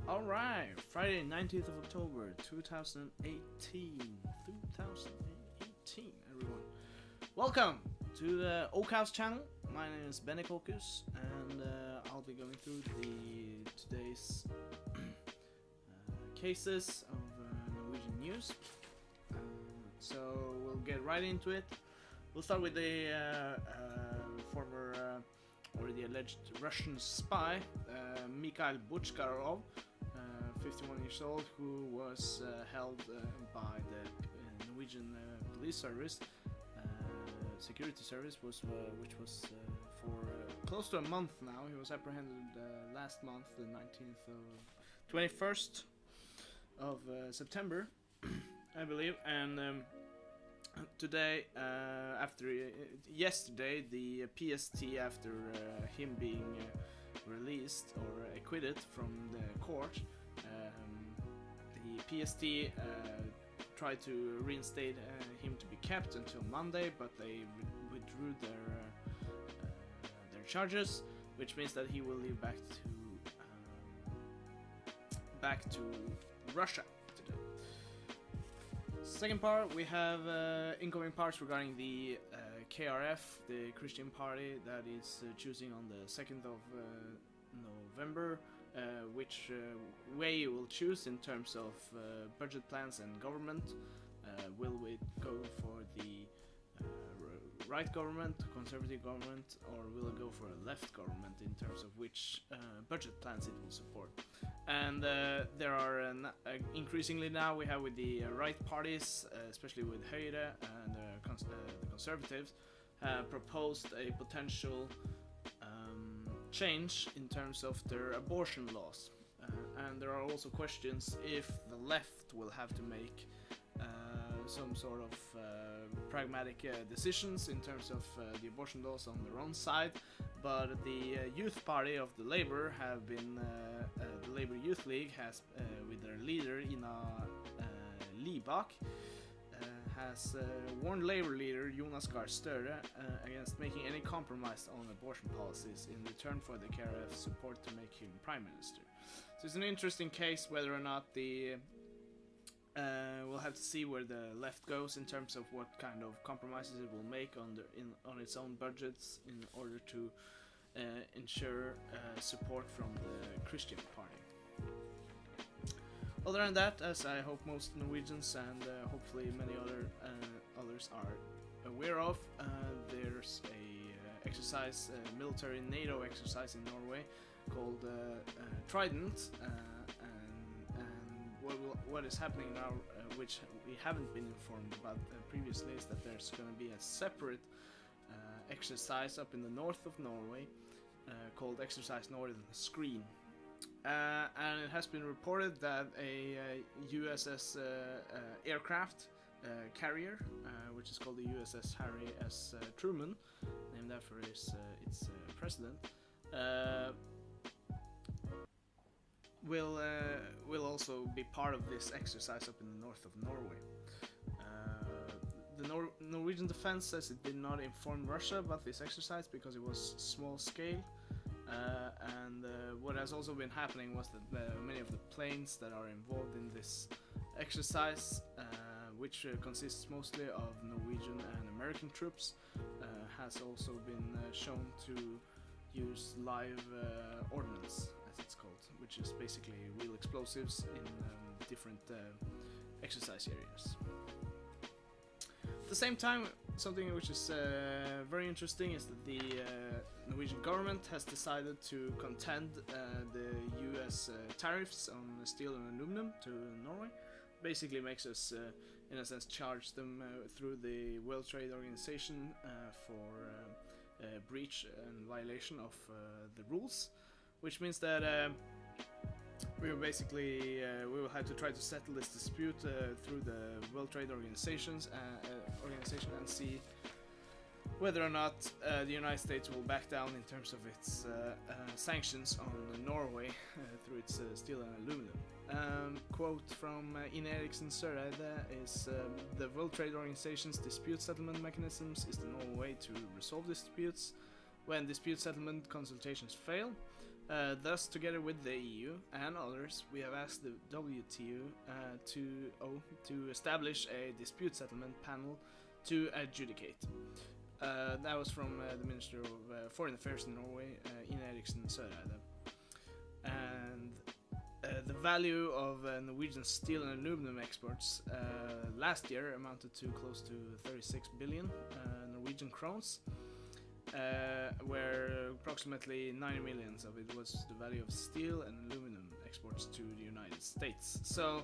Alright, Friday 19th of October 2018. 2018, everyone. Welcome to the Oakhouse channel. My name is Benny Kokus, and I'll be going through today's cases of Norwegian news. So we'll get right into it. We'll start with the former or the alleged Russian spy, Mikhail Buchkarov, 51 years old, who was held by the Norwegian police service, security service, which was for close to a month now. He was apprehended last month, the 21st of September, I believe, and today, yesterday, the PST, after him being released or acquitted from the court, the PST tried to reinstate him to be kept until Monday, but they withdrew their charges, which means that he will leave back to Russia today. Second part, we have incoming parts regarding the KRF, the Christian party that is choosing on the 2nd of November, which way it will choose in terms of budget plans and government. Will it go for the right government, conservative government, or will it go for a left government in terms of which budget plans it will support? And there are increasingly now we have with the right parties, especially with Høyre and the Conservatives, have proposed a potential change in terms of their abortion laws. And there are also questions if the left will have to make some sort of pragmatic decisions in terms of the abortion laws on their own side, but the youth party of the Labour have been the Labour Youth League has with their leader Ina Libak has warned Labour leader Jonas Gahr Støre against making any compromise on abortion policies in return for the KrF support to make him prime minister. So it's an interesting case whether or not the we'll have to see where the left goes in terms of what kind of compromises it will make on its own budgets in order to ensure support from the Christian party. Other than that, as I hope most Norwegians and hopefully many others are aware of, there's a exercise, military NATO exercise in Norway called Trident, what is happening now, which we haven't been informed about previously, is that there's going to be a separate exercise up in the north of Norway called Exercise Northern Screen. And it has been reported that a USS aircraft carrier, which is called the USS Harry S. Truman, named after its president, will also be part of this exercise up in the north of Norway. The Norwegian defense says it did not inform Russia about this exercise because it was small scale. And what has also been happening was that many of the planes that are involved in this exercise, which consists mostly of Norwegian and American troops, has also been shown to use live ordnance, as it's called, which is basically real explosives in different exercise areas. At the same time, something which is very interesting is that the Norwegian government has decided to contend the US tariffs on steel and aluminum to Norway. Basically makes us, in a sense, charge them through the World Trade Organization for breach and violation of the rules, which means that we will basically we will have to try to settle this dispute through the World Trade organization and see whether or not the United States will back down in terms of its sanctions on Norway through its steel and aluminum. Quote from Ine Eriksen Søreide is the World Trade Organization's dispute settlement mechanisms is the normal way to resolve disputes. When dispute settlement consultations fail, Thus, together with the EU and others, we have asked the WTO to establish a dispute settlement panel to adjudicate. That was from the Minister of Foreign Affairs in Norway, Ine Eriksen Søreide. And the value of Norwegian steel and aluminum exports last year amounted to close to 36 billion Norwegian crowns. Where approximately 90 million of it was the value of steel and aluminum exports to the United States. So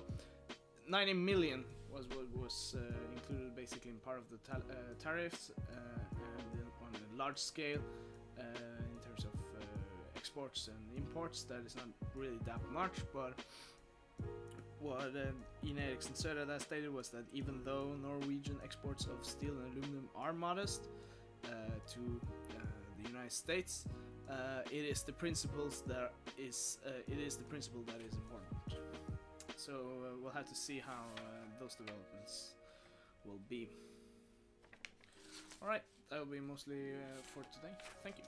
90 million was what was included basically in part of the tariffs, and on a large scale in terms of exports and imports, that is not really that much. But what Ine Eriksen Søreide stated was that even though Norwegian exports of steel and aluminum are modest to the United States, it is the principle that is important. So we'll have to see how those developments will be. All right, that will be mostly for today. Thank you.